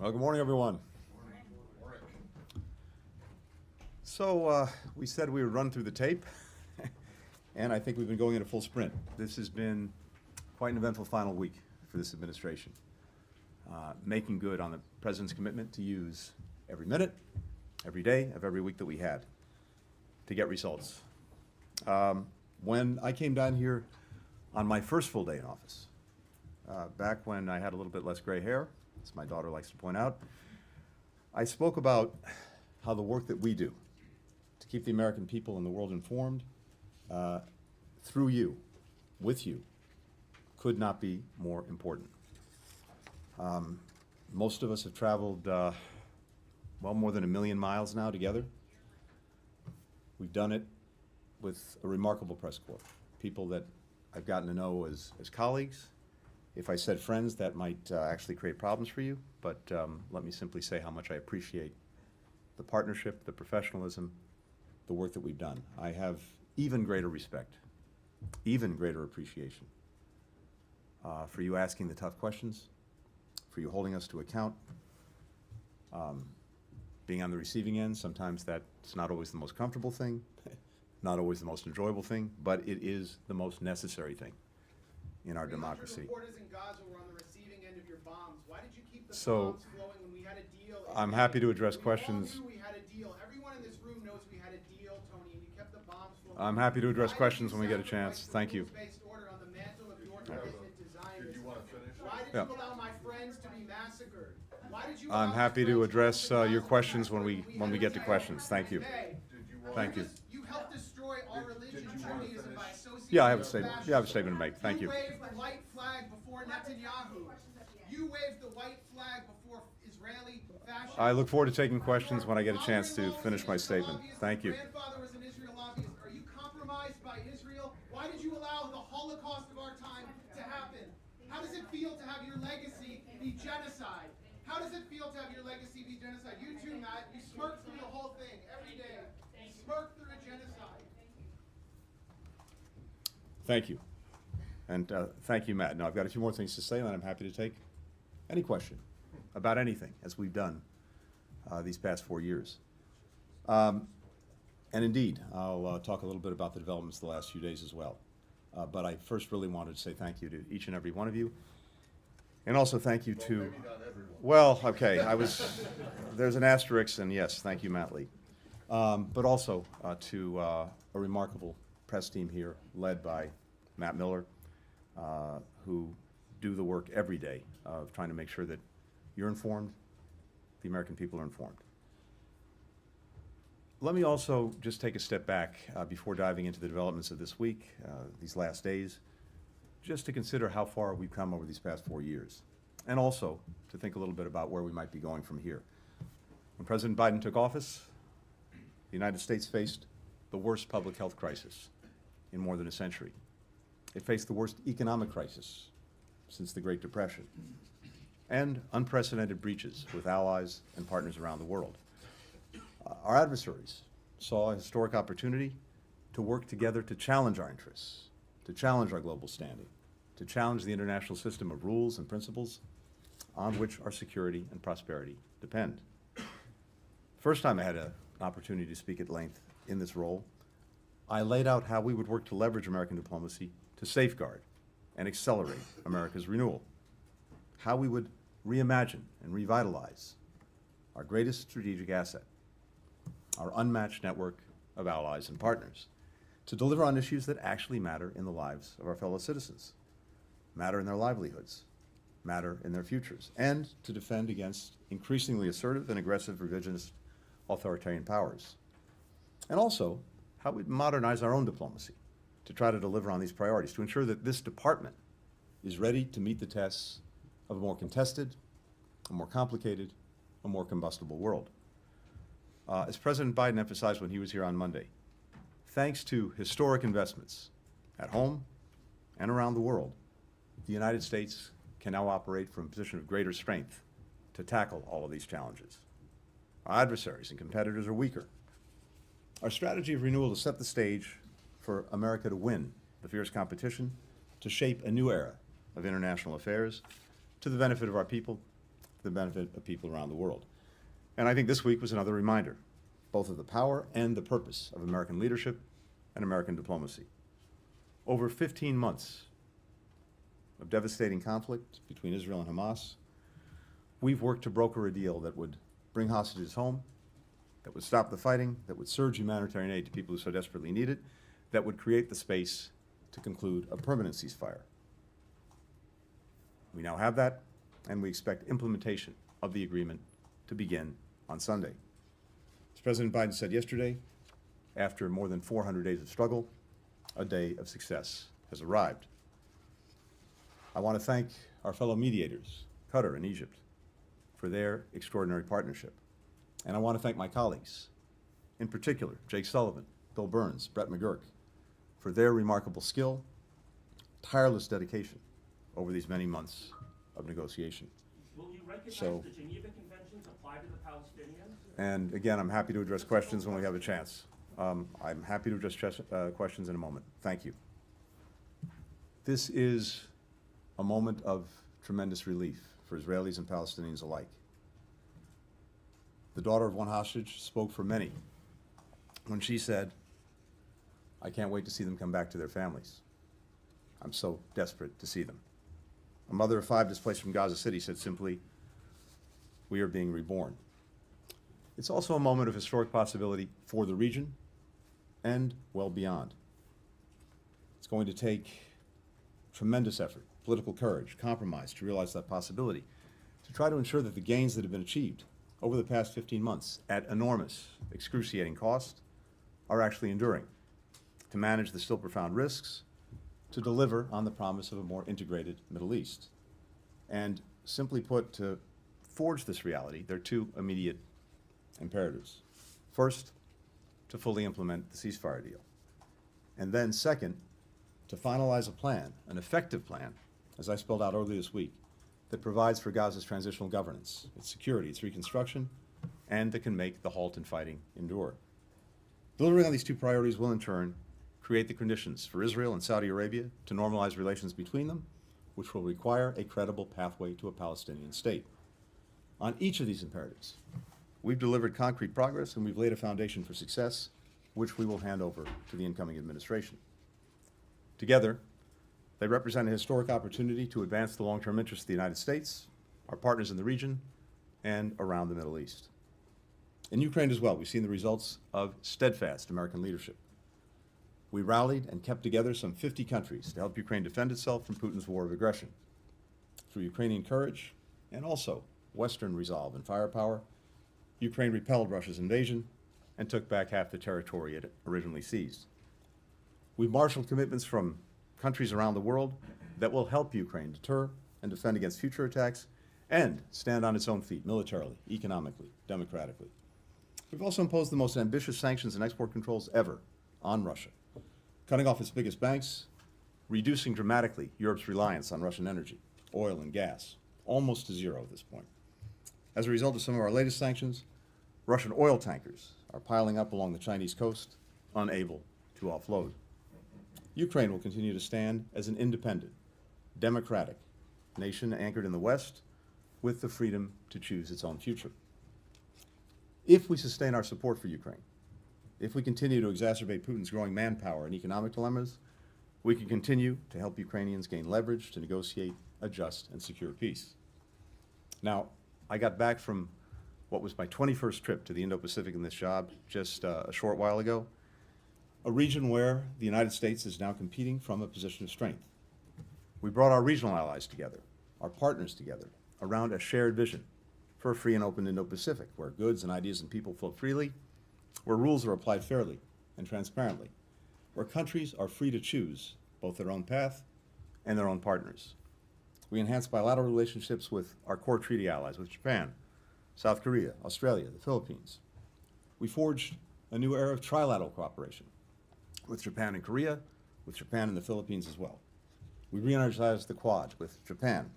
Well, good morning, everyone. So we said we would run through the tape, and I think we've been going in a full sprint. This has been quite an eventful final week for this administration, making good on the President's commitment to use every minute, every day of every week that we had to get results. When I came down here on my first full day in office, back when I had a little bit less gray hair, as my daughter likes to point out, I spoke about how the work that we do to keep the American people and the world informed through you, with you, could not be more important. Most of us have traveled, well, more than 1 million miles now together. We've done it with a remarkable press corps, people that I've gotten to know as colleagues. If I said friends, that might actually create problems for you, but let me simply say how much I appreciate the partnership, the professionalism, the work that we've done. I have even greater respect, even greater appreciation for you asking the tough questions, for you holding us to account, being on the receiving end. Sometimes that's not always the most comfortable thing, not always the most enjoyable thing, but it is the most necessary thing in our democracy. Reporters in Gaza were on the receiving end of your bombs. Why did you keep the So, bombs flowing when we had a deal? I'm happy to address questions. We all knew we had a deal. Everyone in this room knows we had a deal, Tony, and you kept the bombs flowing. I'm happy to address questions when we get a chance. Thank you. Rules-based order on the mantle of your commitment to Zionism. Did you want to finish? Why did you allow my friends to be massacred? Why did you I'm allow happy my to friends address to be your massacred questions when we had get to a questions. Thank you. May? Thank you. You helped destroy our religion, you wanna Judaism, finish? by associating Yeah, I have a with statement. fascism. Yeah, I have a statement to make. Thank you. You waved the white flag before Netanyahu. You waved the white flag before Israeli fascism. I look forward to taking questions when I get a chance to finish my statement. Thank you. Your grandfather was an Israel lobbyist. Are you compromised by Israel? Why did you allow the Holocaust of our time to happen? How does it feel to have your legacy be genocide? How does it feel to have your legacy be genocide? You too, Matt. You smirk through the whole thing every day. You smirk through a genocide. Thank you. And thank you, Matt. Now, I've got a few more things to say, and I'm happy to take any question about anything, as we've done these past 4 years. And indeed, I'll talk a little bit about the developments the last few days as well. But I first really wanted to say thank you to each and every one of you. And also thank you to, Maybe not everyone. well, okay, there's an asterisk, and yes, thank you, Matt Lee. But also to a remarkable press team here, led by Matt Miller, who do the work every day of trying to make sure that you're informed, the American people are informed. Let me also just take a step back before diving into the developments of this week, these last days, just to consider how far we've come over these past 4 years, and also to think a little bit about where we might be going from here. When President Biden took office, the United States faced the worst public health crisis in more than a century. It faced the worst economic crisis since the Great Depression, and unprecedented breaches with allies and partners around the world. Our adversaries saw a historic opportunity to work together to challenge our interests, to challenge our global standing, to challenge the international system of rules and principles on which our security and prosperity depend. First time I had an opportunity to speak at length in this role, I laid out how we would work to leverage American diplomacy to safeguard and accelerate America's renewal, how we would reimagine and revitalize our greatest strategic asset, our unmatched network of allies and partners, to deliver on issues that actually matter in the lives of our fellow citizens, matter in their livelihoods, matter in their futures, and to defend against increasingly assertive and aggressive revisionist authoritarian powers. And also, how we modernize our own diplomacy to try to deliver on these priorities, to ensure that this department is ready to meet the tests of a more contested, a more complicated, a more combustible world. As President Biden emphasized when he was here on Monday, thanks to historic investments at home and around the world, the United States can now operate from a position of greater strength to tackle all of these challenges. Our adversaries and competitors are weaker. Our strategy of renewal to set the stage for America to win the fierce competition, to shape a new era of international affairs to the benefit of our people, for the benefit of people around the world. And I think this week was another reminder, both of the power and the purpose of American leadership and American diplomacy. Over 15 months of devastating conflict between Israel and Hamas, we've worked to broker a deal that would bring hostages home, that would stop the fighting, that would surge humanitarian aid to people who so desperately need it, that would create the space to conclude a permanent ceasefire. We now have that, and we expect implementation of the agreement to begin on Sunday. As President Biden said yesterday, after more than 400 days of struggle, a day of success has arrived. I want to thank our fellow mediators, Qatar and Egypt, for their extraordinary partnership. And I want to thank my colleagues, in particular, Jake Sullivan, Bill Burns, Brett McGurk, for their remarkable skill, tireless dedication over these many months of negotiation. Will you recognize So- the Geneva Conventions apply to the Palestinians? And again, I'm happy to address questions when we have a chance. I'm happy to address questions in a moment. Thank you. This is a moment of tremendous relief for Israelis and Palestinians alike. The daughter of one hostage spoke for many when she said, "I can't wait to see them come back to their families. I'm so desperate to see them." A mother of 5 displaced from Gaza City said simply, "We are being reborn." It's also a moment of historic possibility for the region and well beyond. It's going to take tremendous effort, political courage, compromise to realize that possibility, to try to ensure that the gains that have been achieved over the past 15 months at enormous, excruciating cost are actually enduring, to manage the still profound risks, to deliver on the promise of a more integrated Middle East. And simply put, to forge this reality, there are 2 immediate imperatives. First, to fully implement the ceasefire deal. And then second, to finalize a plan, an effective plan, as I spelled out earlier this week, that provides for Gaza's transitional governance, its security, its reconstruction, and that can make the halt in fighting endure. Delivering on these 2 priorities will in turn create the conditions for Israel and Saudi Arabia to normalize relations between them, which will require a credible pathway to a Palestinian state. On each of these imperatives, we've delivered concrete progress and we've laid a foundation for success, which we will hand over to the incoming administration. Together, they represent a historic opportunity to advance the long-term interests of the United States, our partners in the region, and around the Middle East. In Ukraine as well, we've seen the results of steadfast American leadership. We rallied and kept together some 50 countries to help Ukraine defend itself from Putin's war of aggression. Through Ukrainian courage and also Western resolve and firepower, Ukraine repelled Russia's invasion and took back half the territory it originally seized. We've marshaled commitments from countries around the world that will help Ukraine deter and defend against future attacks and stand on its own feet militarily, economically, democratically. We've also imposed the most ambitious sanctions and export controls ever on Russia, cutting off its biggest banks, reducing dramatically Europe's reliance on Russian energy, oil and gas, almost to zero at this point. As a result of some of our latest sanctions, Russian oil tankers are piling up along the Chinese coast, unable to offload. Ukraine will continue to stand as an independent, democratic nation anchored in the West with the freedom to choose its own future. If we sustain our support for Ukraine, if we continue to exacerbate Putin's growing manpower and economic dilemmas, we can continue to help Ukrainians gain leverage to negotiate a just and secure peace. Now, I got back from what was my 21st trip to the Indo-Pacific in this job just a short while ago, a region where the United States is now competing from a position of strength. We brought our regional allies together, our partners together, around a shared vision for a free and open Indo-Pacific, where goods and ideas and people flow freely, where rules are applied fairly and transparently, where countries are free to choose both their own path and their own partners. We enhanced bilateral relationships with our core treaty allies, with Japan, South Korea, Australia, the Philippines. We forged a new era of trilateral cooperation with Japan and Korea, with Japan and the Philippines as well. We re-energized the Quad with Japan,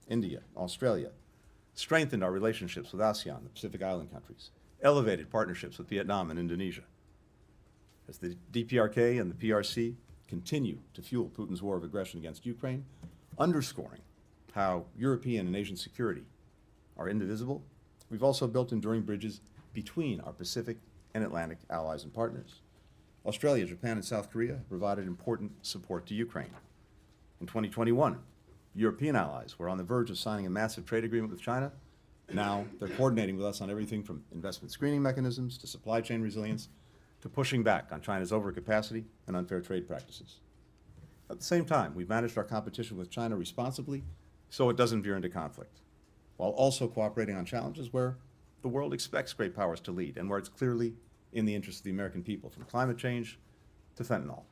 India, Australia, strengthened our relationships with ASEAN, the Pacific Island countries, elevated partnerships with Vietnam and Indonesia. As the DPRK and the PRC continue to fuel Putin's war of aggression against Ukraine, underscoring how European and Asian security are indivisible, we've also built enduring bridges between our Pacific and Atlantic allies and partners. Australia, Japan, and South Korea have provided important support to Ukraine. In 2021, European allies were on the verge of signing a massive trade agreement with China. Now they're coordinating with us on everything from investment screening mechanisms to supply chain resilience to pushing back on China's overcapacity and unfair trade practices. At the same time, we've managed our competition with China responsibly so it doesn't veer into conflict, while also cooperating on challenges where the world expects great powers to lead and where it's clearly in the interest of the American people, from climate change to fentanyl.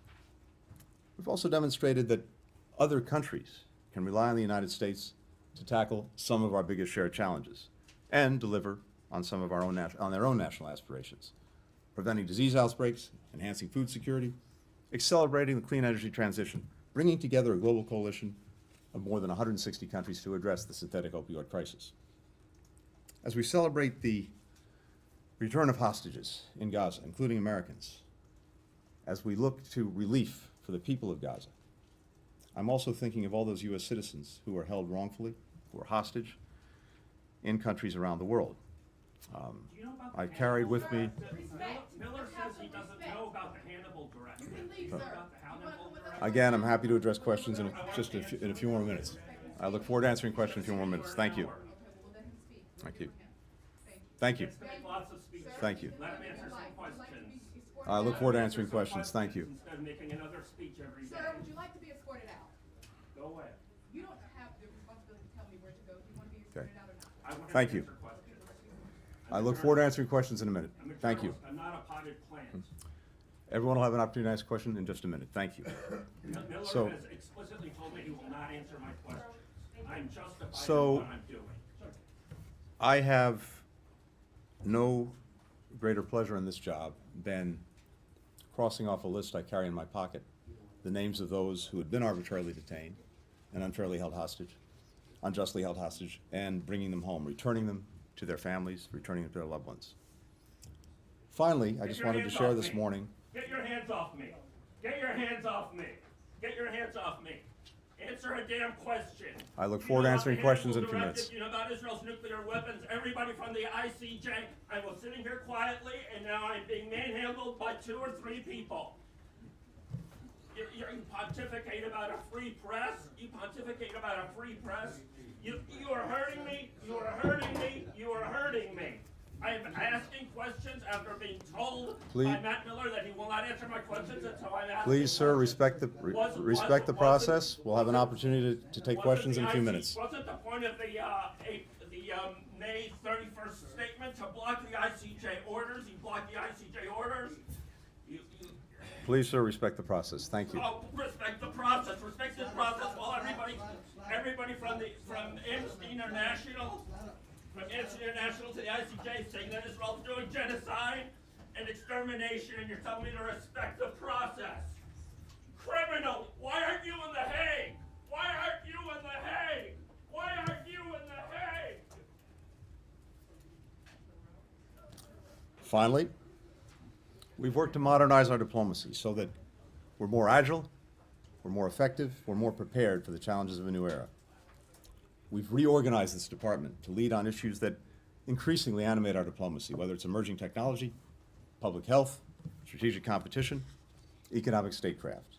We've also demonstrated that other countries can rely on the United States to tackle some of our biggest shared challenges and deliver on some of our own on their own national aspirations, preventing disease outbreaks, enhancing food security, accelerating the clean energy transition, bringing together a global coalition of more than 160 countries to address the synthetic opioid crisis. As we celebrate the return of hostages in Gaza, including Americans, as we look to relief for the people of Gaza, I'm also thinking of all those U.S. citizens who are held wrongfully, who are hostage in countries around the world. Do you know about I the carried Hannibal with me. Directive? Miller says he doesn't know about the Hannibal Directive. You can leave, You know sir. about the You wanna Hannibal come with us? Directive? Again, I'm happy to address questions in a few more minutes. I look forward to answering questions in a few more minutes. Thank you. Okay, well, let him speak. Thank you. Thank you. Thank you. He gets to make lots of speeches. Thank you. Let him answer some Would you like to questions. be escorted I look out? forward to answering questions. Thank you. Instead of making another speech every day. Sir, would you like to be escorted out? Go away. You don't have the responsibility to tell me where to go. Do you want to be Okay. escorted out or not? I want him Thank to you. answer questions. I look forward to answering questions in a minute. I'm a Thank you. journalist. I'm not a potted plant. Everyone will have an opportunity to ask a question in just a minute. Thank you. Miller So- has explicitly told me he will not answer my questions. I'm justified So- in what I'm doing. I have no greater pleasure in this job than crossing off a list I carry in my pocket, the names of those who had been arbitrarily detained and unfairly held hostage, unjustly held hostage, and bringing them home, returning them to their families, returning them to their loved ones. Finally, I Get just your wanted to hands share off this me. morning. Get your hands off me. Get your hands off me. Get your hands off me. Answer a damn question. I look You forward to know answering about the questions in a Hannibal few Directive? minutes. You know about Israel's nuclear weapons? Everybody from the ICJ. I was sitting here quietly, and now I'm being manhandled by 2 or 3 people. You pontificate about a free press. You pontificate about a free press. You are hurting me. You are hurting me. You are hurting me. I am asking questions after being told Please- by Matt Miller that he will not answer my questions until I'm asking Please, sir, questions. respect the process. We'll have an opportunity to take questions in a few minutes. Wasn't the point of the May 31st statement to block the ICJ orders? You blocked the ICJ orders? You Please, sir, respect the process. Thank you. oh, respect the process. Respect this process while everybody from Amnesty International, to the ICJ saying that Israel's doing genocide and extermination, and you're telling me to respect the process. Criminal, why aren't you in The Hague? Why aren't you in The Hague? Why aren't you in The Hague? Finally, we've worked to modernize our diplomacy so that we're more agile, we're more effective, we're more prepared for the challenges of a new era. We've reorganized this department to lead on issues that increasingly animate our diplomacy, whether it's emerging technology, public health, strategic competition, economic statecraft.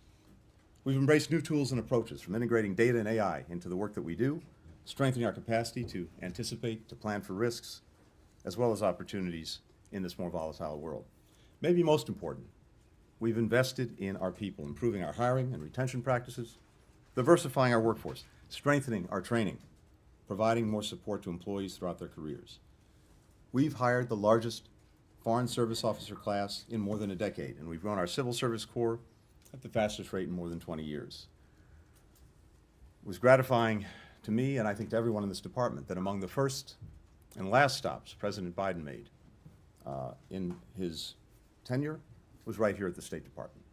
We've embraced new tools and approaches, from integrating data and AI into the work that we do, strengthening our capacity to anticipate, to plan for risks, as well as opportunities in this more volatile world. Maybe most important, we've invested in our people, improving our hiring and retention practices, diversifying our workforce, strengthening our training, providing more support to employees throughout their careers. We've hired the largest Foreign Service Officer class in more than a decade, and we've grown our Civil Service Corps at the fastest rate in more than 20 years. It was gratifying to me, and I think to everyone in this department, that among the first and last stops President Biden made in his tenure was right here at the State Department.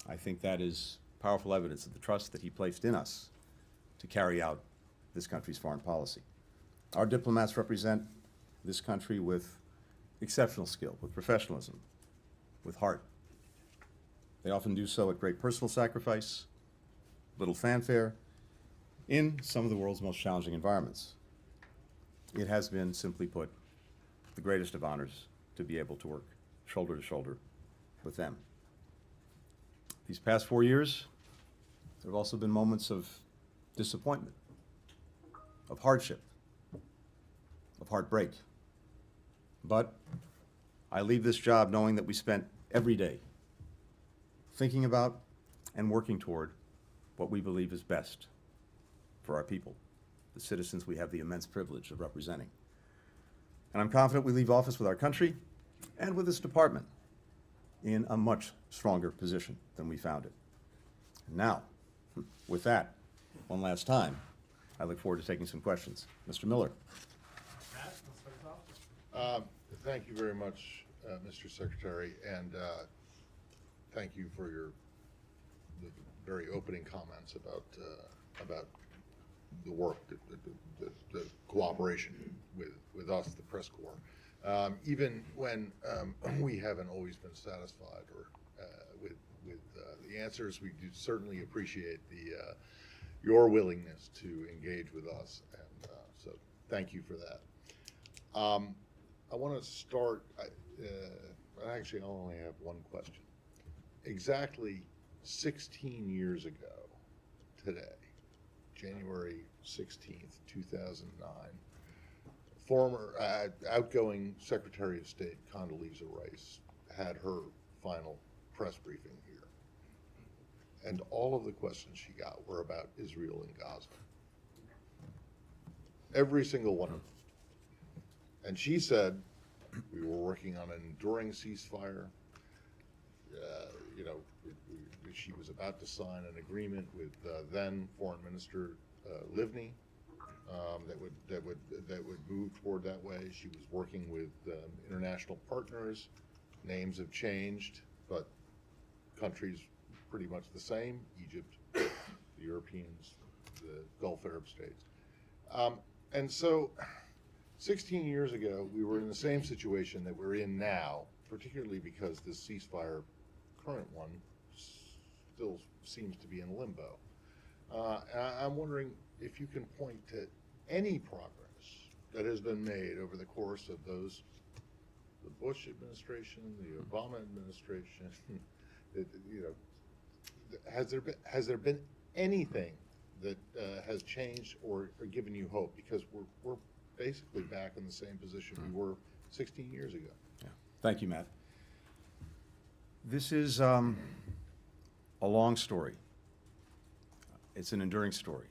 I think that is powerful evidence of the trust that he placed in us to carry out this country's foreign policy. Our diplomats represent this country with exceptional skill, with professionalism, with heart. They often do so at great personal sacrifice, little fanfare, in some of the world's most challenging environments. It has been, simply put, the greatest of honors to be able to work shoulder to shoulder with them. These past 4 years, there have also been moments of disappointment, of hardship, of heartbreak. But I leave this job knowing that we spent every day thinking about and working toward what we believe is best for our people, the citizens we have the immense privilege of representing. And I'm confident we leave office with our country and with this department in a much stronger position than we found it. Now, with that, one last time, I look forward to taking some questions. Mr. Miller. Thank you very much, Mr. Secretary, and thank you for the very opening comments about the work, the cooperation with us, the press corps. Even when we haven't always been satisfied or with the answers, we do certainly appreciate your willingness to engage with us, and so thank you for that. I want to start, actually I only have one question. Exactly 16 years ago today, January 16th, 2009, former outgoing Secretary of State Condoleezza Rice had her final press briefing here. And all of the questions she got were about Israel and Gaza. Every single one of them. And she said, we were working on an enduring ceasefire. She was about to sign an agreement with then Foreign Minister Livni that would move toward that way. She was working with international partners. Names have changed, but countries pretty much the same: Egypt, the Europeans, the Gulf Arab states, and so. 16 years ago, we were in the same situation that we're in now, particularly because this ceasefire, current one, still seems to be in limbo. I'm wondering if you can point to any progress that has been made over the course of the Bush administration, the Obama administration. Has there been anything that has changed or given you hope? Because we're basically back in the same position we were 16 years ago. Yeah. Thank you, Matt. This is a long story. It's an enduring story.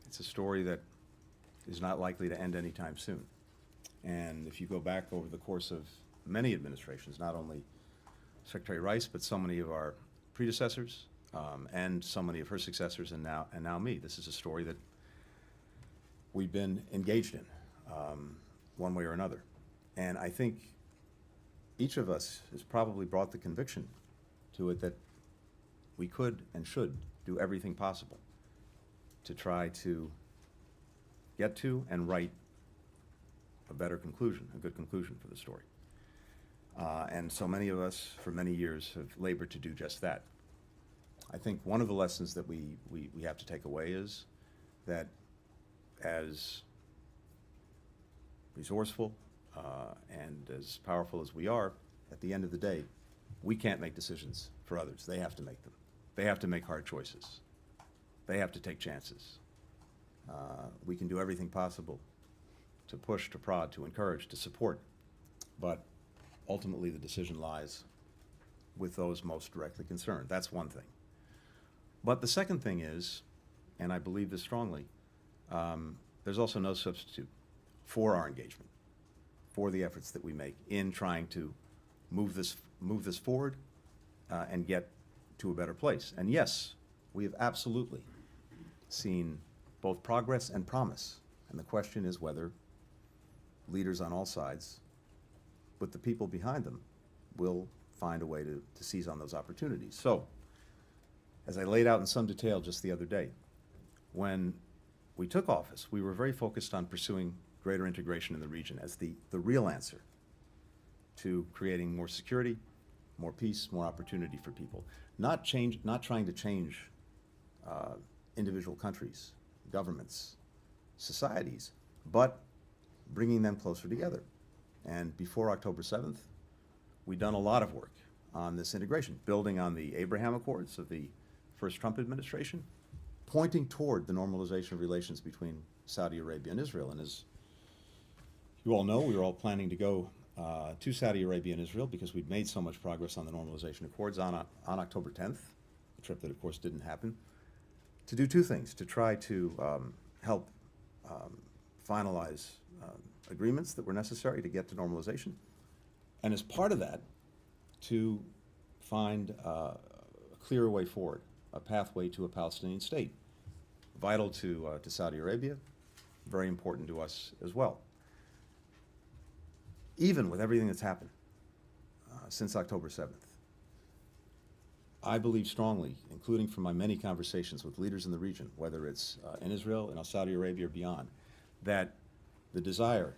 It's a story that is not likely to end anytime soon. And if you go back over the course of many administrations, not only Secretary Rice, but so many of our predecessors, and so many of her successors, and now me, this is a story that we've been engaged in, one way or another. And I think each of us has probably brought the conviction to it that we could and should do everything possible to try to get to and write a better conclusion, a good conclusion for the story. And so many of us, for many years, have labored to do just that. I think one of the lessons that we have to take away is that as resourceful and as powerful as we are, at the end of the day, we can't make decisions for others. They have to make them. They have to make hard choices. They have to take chances. We can do everything possible to push, to prod, to encourage, to support, but ultimately the decision lies with those most directly concerned. That's one thing. But the second thing is, and I believe this strongly, there's also no substitute for our engagement, for the efforts that we make in trying to move this forward and get to a better place. And yes, we have absolutely seen both progress and promise. And the question is whether leaders on all sides, with the people behind them, will find a way to seize on those opportunities. So, as I laid out in some detail just the other day, when we took office, we were very focused on pursuing greater integration in the region as the real answer to creating more security, more peace, more opportunity for people. Not trying to change individual countries, governments, societies, but bringing them closer together. And before October 7th, we'd done a lot of work on this integration, building on the Abraham Accords of the first Trump administration, pointing toward the normalization of relations between Saudi Arabia and Israel. And as you all know, we were all planning to go to Saudi Arabia and Israel because we'd made so much progress on the normalization accords on October 10th, a trip that of course didn't happen, to do two things: to try to help finalize agreements that were necessary to get to normalization, and as part of that, to find a clearer way forward, a pathway to a Palestinian state, vital to Saudi Arabia, very important to us as well. Even with everything that's happened since October 7th, I believe strongly, including from my many conversations with leaders in the region, whether it's in Israel, in Saudi Arabia, or beyond, that the desire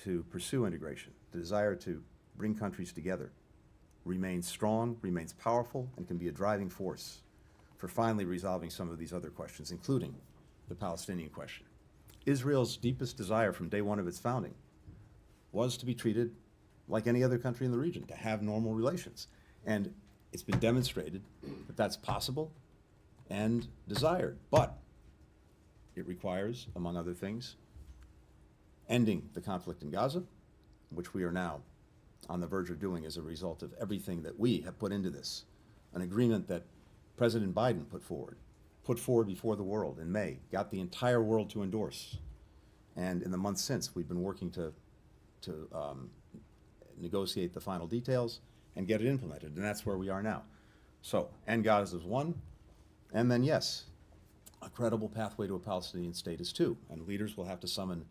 to pursue integration, the desire to bring countries together, remains strong, remains powerful, and can be a driving force for finally resolving some of these other questions, including the Palestinian question. Israel's deepest desire from day one of its founding was to be treated like any other country in the region, to have normal relations. And it's been demonstrated that that's possible and desired. But it requires, among other things, ending the conflict in Gaza, which we are now on the verge of doing as a result of everything that we have put into this. An agreement that President Biden put forward before the world in May, got the entire world to endorse. And in the months since, we've been working to negotiate the final details and get it implemented, and that's where we are now. So, end Gaza is one, and then yes, a credible pathway to a Palestinian state is two, and leaders will have to summon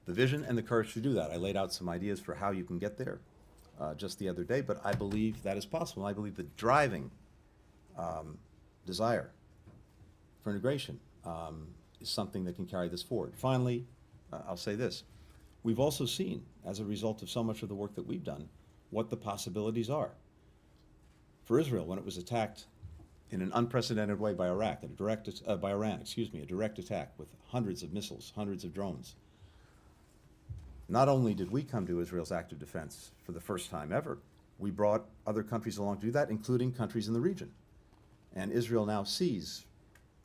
the vision and the courage to do that. I laid out some ideas for how you can get there just the other day, but I believe that is possible. I believe the driving desire for integration is something that can carry this forward. Finally, I'll say this. We've also seen, as a result of so much of the work that we've done, what the possibilities are. For Israel, when it was attacked in an unprecedented way by Iran, a direct attack with hundreds of missiles, hundreds of drones. Not only did we come to Israel's active defense for the first time ever, we brought other countries along to do that, including countries in the region. And Israel now sees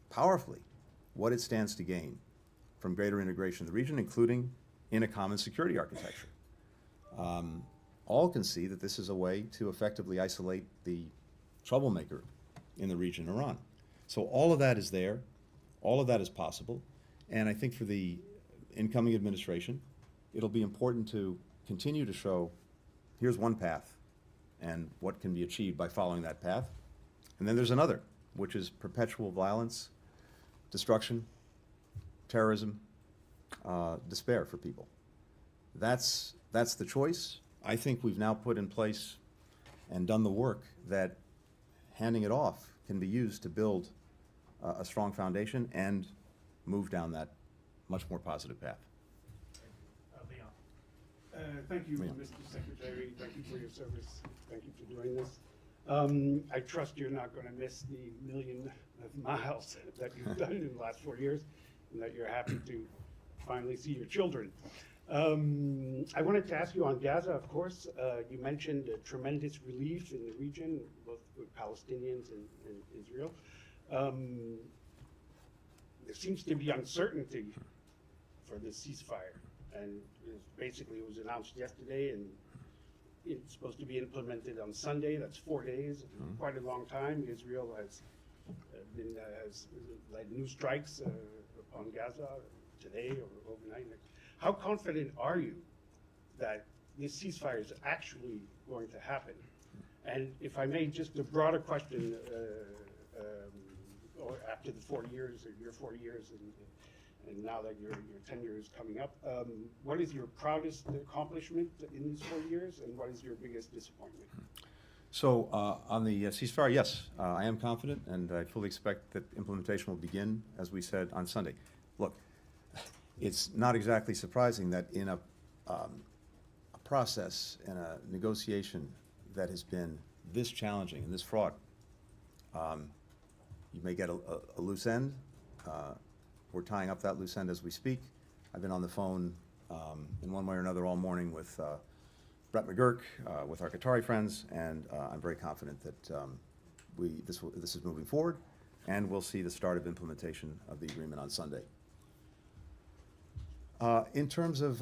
powerfully what it stands to gain from greater integration in the region, including in a common security architecture. All can see that this is a way to effectively isolate the troublemaker in the region, Iran. So all of that is there, all of that is possible, and I think for the incoming administration, it'll be important to continue to show, here's one path, and what can be achieved by following that path. And then there's another, which is perpetual violence, destruction, terrorism, despair for people. That's the choice. I think we've now put in place and done the work that handing it off can be used to build a strong foundation and move down that much more positive path. Leon. Thank you, Leon. Mr. Secretary. Thank you for your service. Thank you for doing this. I trust you're not going to miss the million of miles that you've done in the last 4 years, and that you're happy to finally see your children. I wanted to ask you on Gaza, of course. You mentioned a tremendous relief in the region, both with Palestinians and Israel. There seems to be uncertainty for the ceasefire, and basically it was announced yesterday, and it's supposed to be implemented on Sunday. That's 4 days, quite a long time. Israel has led new strikes upon Gaza today or overnight. How confident are you that this ceasefire is actually going to happen? And if I may, just a broader question, or after the 4 years, or your 4 years, and now that your tenure is coming up, what is your proudest accomplishment in these 4 years, and what is your biggest disappointment? So on the ceasefire, yes, I am confident, and I fully expect that implementation will begin, as we said, on Sunday. Look, it's not exactly surprising that in a process, in a negotiation that has been this challenging and this fraught, you may get a loose end. We're tying up that loose end as we speak. I've been on the phone in one way or another all morning with Brett McGurk, with our Qatari friends, and I'm very confident that this is moving forward, and we'll see the start of implementation of the agreement on Sunday. In terms of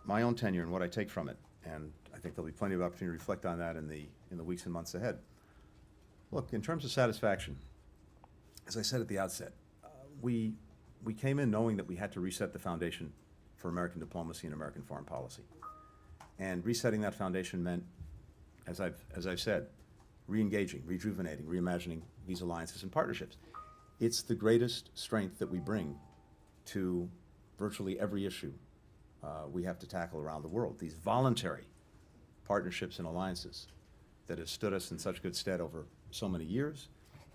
my own tenure and what I take from it, and I think there'll be plenty of opportunity to reflect on that in the weeks and months ahead. Look, in terms of satisfaction, as I said at the outset, we came in knowing that we had to reset the foundation for American diplomacy and American foreign policy. And resetting that foundation meant, as I've said, re-engaging, rejuvenating, reimagining these alliances and partnerships. It's the greatest strength that we bring to virtually every issue we have to tackle around the world. These voluntary partnerships and alliances that have stood us in such good stead over so many years,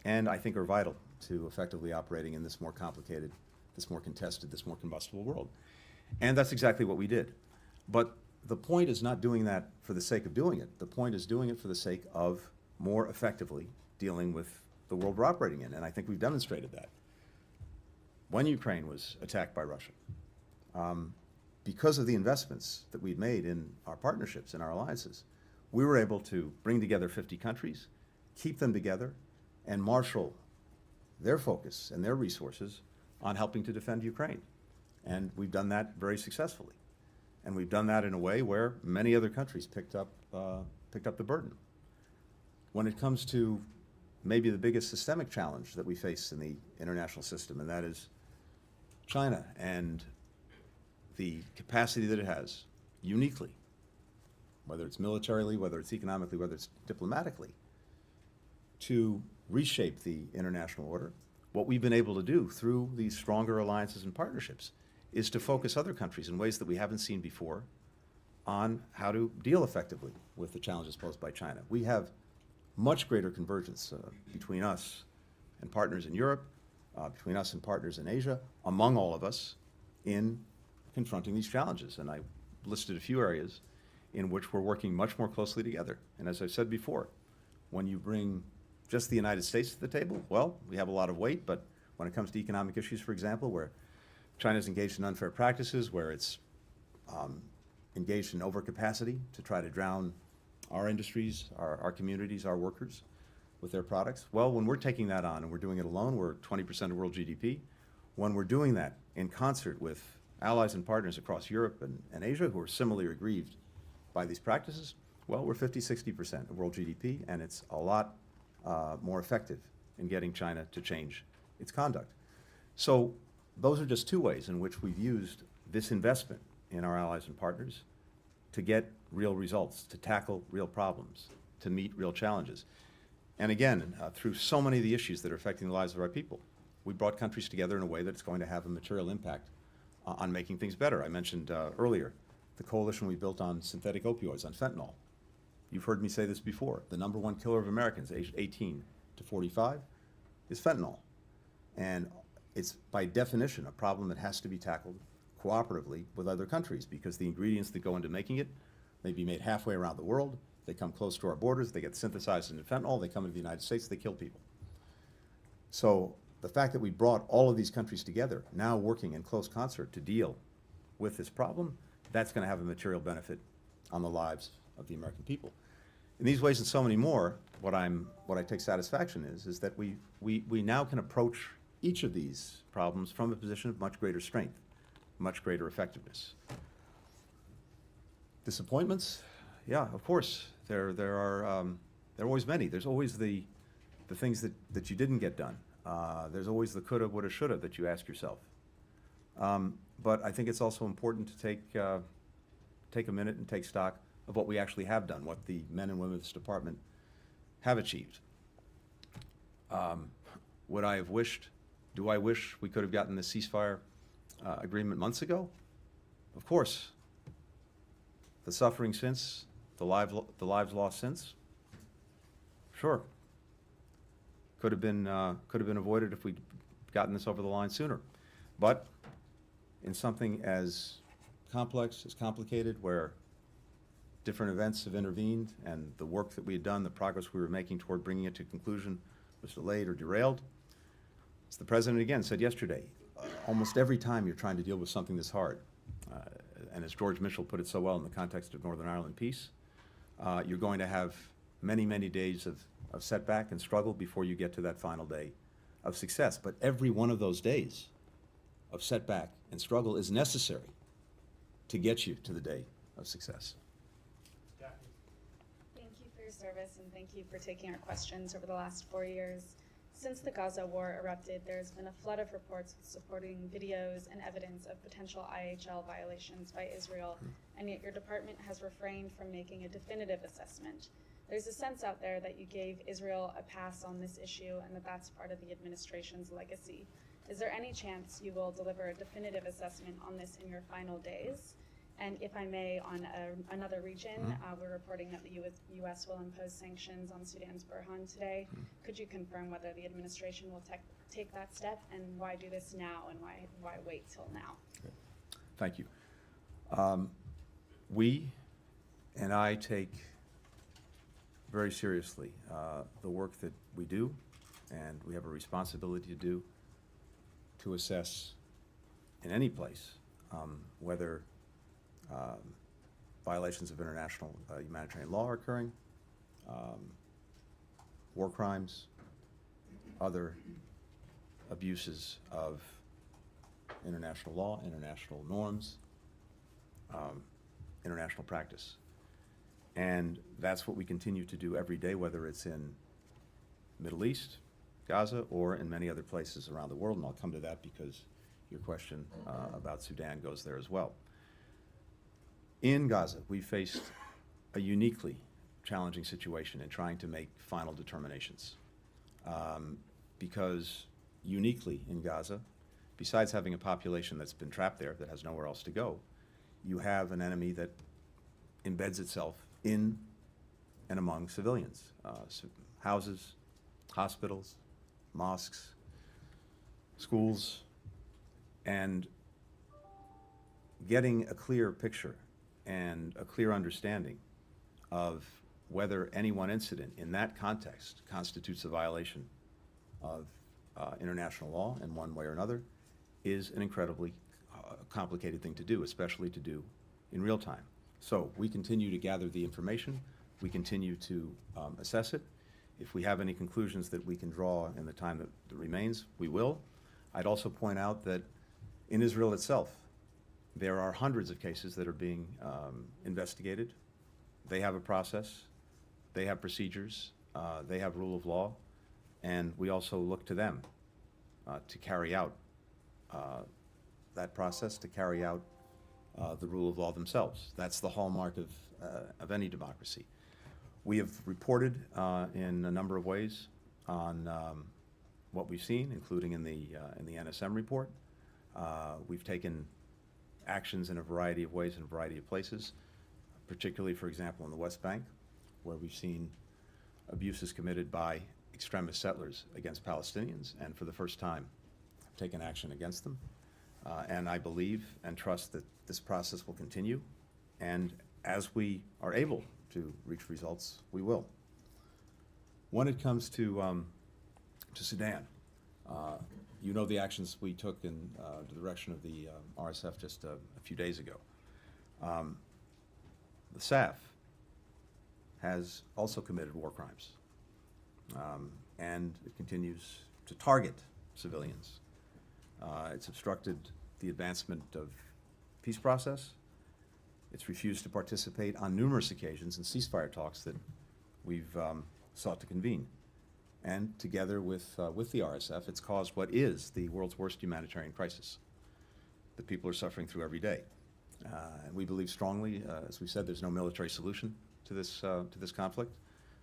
and I think are vital to effectively operating in this more complicated, this more contested, this more combustible world. And that's exactly what we did. But the point is not doing that for the sake of doing it. The point is doing it for the sake of more effectively dealing with the world we're operating in, and I think we've demonstrated that. When Ukraine was attacked by Russia, because of the investments that we'd made in our partnerships and our alliances, we were able to bring together 50 countries, keep them together, and marshal their focus and their resources on helping to defend Ukraine. And we've done that very successfully. And we've done that in a way where many other countries picked up the burden. When it comes to maybe the biggest systemic challenge that we face in the international system, and that is China and the capacity that it has, uniquely, whether it's militarily, whether it's economically, whether it's diplomatically, to reshape the international order, what we've been able to do through these stronger alliances and partnerships is to focus other countries in ways that we haven't seen before on how to deal effectively with the challenges posed by China. We have much greater convergence between us and partners in Europe, between us and partners in Asia, among all of us, in confronting these challenges. And I listed a few areas in which we're working much more closely together. And as I've said before, when you bring just the United States to the table, well, we have a lot of weight, but when it comes to economic issues, for example, where China's engaged in unfair practices, where it's engaged in overcapacity to try to drown our industries, our communities, our workers with their products, well, when we're taking that on and we're doing it alone, we're 20% of world GDP. When we're doing that in concert with allies and partners across Europe and Asia who are similarly aggrieved by these practices, well, we're 50-60% of world GDP, and it's a lot more effective in getting China to change its conduct. So those are just two ways in which we've used this investment in our allies and partners to get real results, to tackle real problems, to meet real challenges. And again, through so many of the issues that are affecting the lives of our people, we brought countries together in a way that's going to have a material impact on making things better. I mentioned earlier the coalition we built on synthetic opioids, on fentanyl. You've heard me say this before. The #1 killer of Americans aged 18 to 45 is fentanyl. And it's by definition a problem that has to be tackled cooperatively with other countries, because the ingredients that go into making it may be made halfway around the world. They come close to our borders, they get synthesized into fentanyl, they come into the United States, they kill people. So the fact that we brought all of these countries together, now working in close concert to deal with this problem, that's going to have a material benefit on the lives of the American people. In these ways and so many more, what I take satisfaction is that we now can approach each of these problems from a position of much greater strength, much greater effectiveness. Disappointments? Yeah, of course. There are always many. There's always the things that you didn't get done. There's always the coulda, woulda, shoulda that you ask yourself. But I think it's also important to take a minute and take stock of what we actually have done, what the men and women of this department have achieved. Would I have wished, do I wish we could have gotten the ceasefire agreement months ago? Of course. The suffering since, the lives lost since? Sure. Could have been avoided if we'd gotten this over the line sooner. But in something as complex, as complicated, where different events have intervened and the work that we had done, the progress we were making toward bringing it to conclusion was delayed or derailed, as the President again said yesterday, almost every time you're trying to deal with something this hard, and as George Mitchell put it so well in the context of Northern Ireland peace, you're going to have many, many days of setback and struggle before you get to that final day of success. But every one of those days of setback and struggle is necessary to get you to the day of success. Thank you for your service and thank you for taking our questions over the last 4 years. Since the Gaza war erupted, there's been a flood of reports supporting videos and evidence of potential IHL violations by Israel, and yet your department has refrained from making a definitive assessment. There's a sense out there that you gave Israel a pass on this issue and that that's part of the administration's legacy. Is there any chance you will deliver a definitive assessment on this in your final days? And if I may, on another region, we're reporting that the U.S. will impose sanctions on Sudan's Burhan today. Could you confirm whether the administration will take that step, and why do this now, and why wait till now? Thank you. We and I take very seriously the work that we do, and we have a responsibility to do, to assess in any place whether violations of international humanitarian law are occurring, war crimes, other abuses of international law, international norms, international practice. And that's what we continue to do every day, whether it's in Middle East, Gaza, or in many other places around the world. And I'll come to that because your question about Sudan goes there as well. In Gaza, we faced a uniquely challenging situation in trying to make final determinations. Because uniquely in Gaza, besides having a population that's been trapped there, that has nowhere else to go, you have an enemy that embeds itself in and among civilians. Houses, hospitals, mosques, schools, and getting a clear picture and a clear understanding of whether any one incident in that context constitutes a violation of international law in one way or another is an incredibly complicated thing to do, especially to do in real time. So we continue to gather the information, we continue to assess it. If we have any conclusions that we can draw in the time that remains, we will. I'd also point out that in Israel itself, there are hundreds of cases that are being investigated. They have a process, they have procedures, they have rule of law, and we also look to them to carry out that process, to carry out the rule of law themselves. That's the hallmark of any democracy. We have reported in a number of ways on what we've seen, including in the NSM report. We've taken actions in a variety of ways in a variety of places, particularly, for example, in the West Bank, where we've seen abuses committed by extremist settlers against Palestinians, and for the first time have taken action against them. And I believe and trust that this process will continue, and as we are able to reach results, we will. When it comes to Sudan, you know the actions we took in the direction of the RSF just a few days ago. The SAF has also committed war crimes, and it continues to target civilians. It's obstructed the advancement of peace process. It's refused to participate on numerous occasions in ceasefire talks that we've sought to convene. And together with the RSF, it's caused what is the world's worst humanitarian crisis that people are suffering through every day. And we believe strongly, as we said, there's no military solution to this conflict.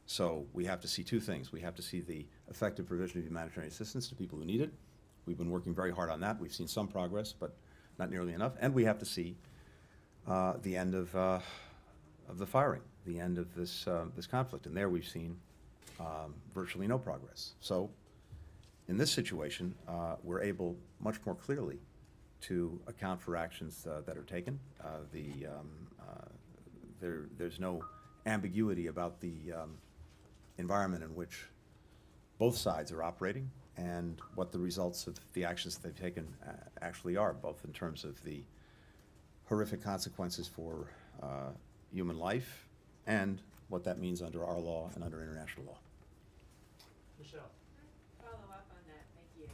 So we have to see two things. We have to see the effective provision of humanitarian assistance to people who need it. We've been working very hard on that. We've seen some progress, but not nearly enough. And we have to see the end of the firing, the end of this conflict. And there we've seen virtually no progress. So in this situation, we're able much more clearly to account for actions that are taken. There's no ambiguity about the environment in which both sides are operating and what the results of the actions that they've taken actually are, both in terms of the horrific consequences for human life and what that means under our law and under international law. Michelle. Follow up on that, thank you.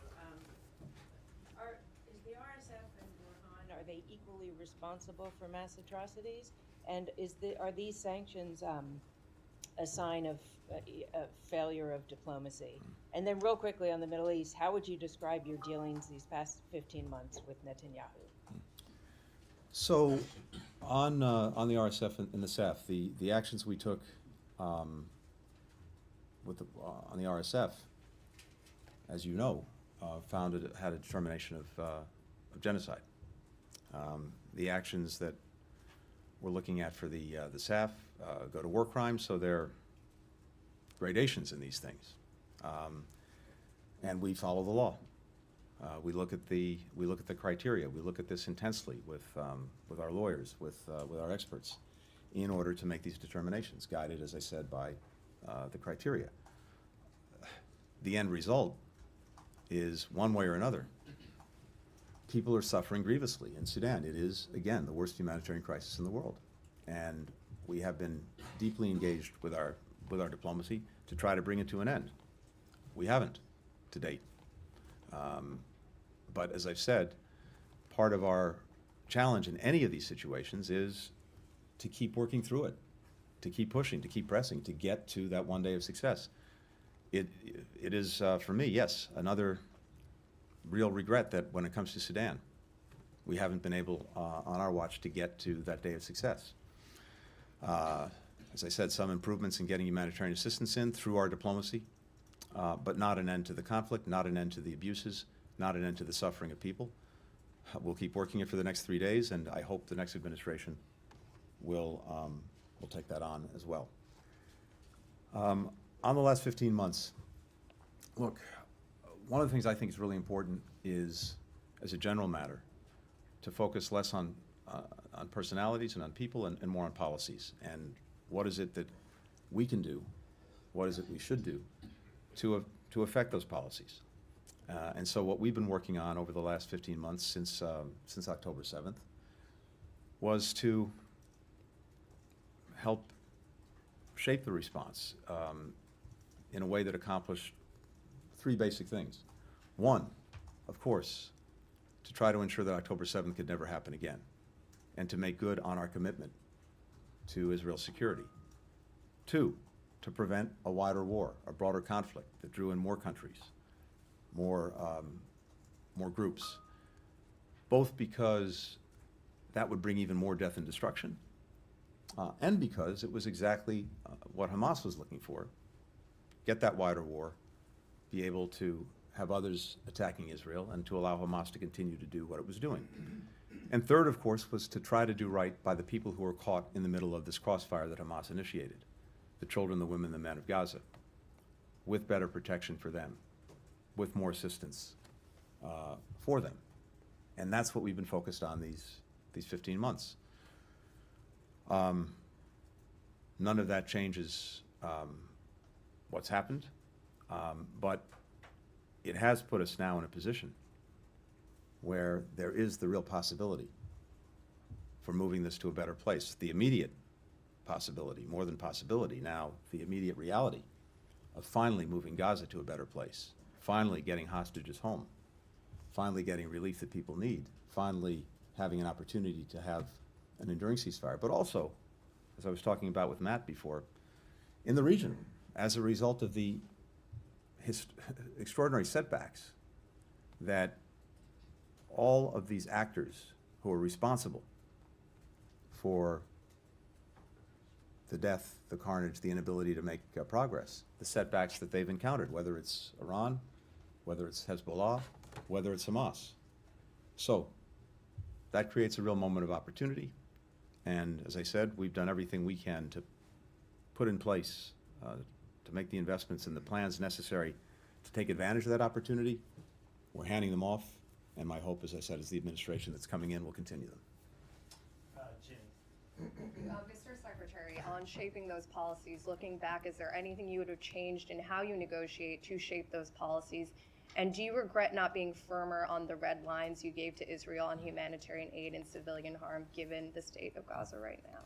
Is the RSF and Burhan, are they equally responsible for mass atrocities? And are these sanctions a sign of a failure of diplomacy? And then real quickly on the Middle East, how would you describe your dealings these past 15 months with Netanyahu? So, on the RSF and the SAF, the actions we took on the RSF, as you know, had a determination of genocide. The actions that we're looking at for the SAF go to war crimes, so there are gradations in these things, and we follow the law. We look at the criteria. We look at this intensely with our lawyers, with our experts, in order to make these determinations, guided, as I said, by the criteria. The end result is, one way or another, people are suffering grievously in Sudan. It is, again, the worst humanitarian crisis in the world, and we have been deeply engaged with our diplomacy to try to bring it to an end. We haven't to date. But as I've said, part of our challenge in any of these situations is to keep working through it, to keep pushing, to keep pressing, to get to that one day of success. It is, for me, yes, another real regret that when it comes to Sudan, we haven't been able on our watch to get to that day of success. As I said, some improvements in getting humanitarian assistance in through our diplomacy, but not an end to the conflict, not an end to the abuses, not an end to the suffering of people. We'll keep working it for the next 3 days, and I hope the next administration will take that on as well. On the last 15 months, look, one of the things I think is really important is, as a general matter, to focus less on personalities and on people and more on policies. And what is it that we can do? What is it we should do to affect those policies? And so what we've been working on over the last 15 months since October 7th was to help shape the response in a way that accomplished 3 basic things. One, of course, to try to ensure that October 7th could never happen again, and to make good on our commitment to Israel's security. 2, to prevent a wider war, a broader conflict that drew in more countries, more groups, both because that would bring even more death and destruction, and because it was exactly what Hamas was looking for: get that wider war, be able to have others attacking Israel, and to allow Hamas to continue to do what it was doing. And third, of course, was to try to do right by the people who were caught in the middle of this crossfire that Hamas initiated: the children, the women, the men of Gaza, with better protection for them, with more assistance for them. And that's what we've been focused on these 15 months. None of that changes what's happened, but it has put us now in a position where there is the real possibility for moving this to a better place. The immediate possibility, more than possibility, now the immediate reality of finally moving Gaza to a better place, finally getting hostages home, finally getting relief that people need, finally having an opportunity to have an enduring ceasefire. But also, as I was talking about with Matt before, in the region, as a result of the extraordinary setbacks that all of these actors who are responsible for the death, the carnage, the inability to make progress, the setbacks that they've encountered, whether it's Iran, whether it's Hezbollah, whether it's Hamas. So that creates a real moment of opportunity. And as I said, we've done everything we can to put in place, to make the investments and the plans necessary to take advantage of that opportunity. We're handing them off, and my hope, as I said, is the administration that's coming in will continue them. Mr. Secretary, on shaping those policies, looking back, is there anything you would have changed in how you negotiate to shape those policies? And do you regret not being firmer on the red lines you gave to Israel on humanitarian aid and civilian harm, given the state of Gaza right now?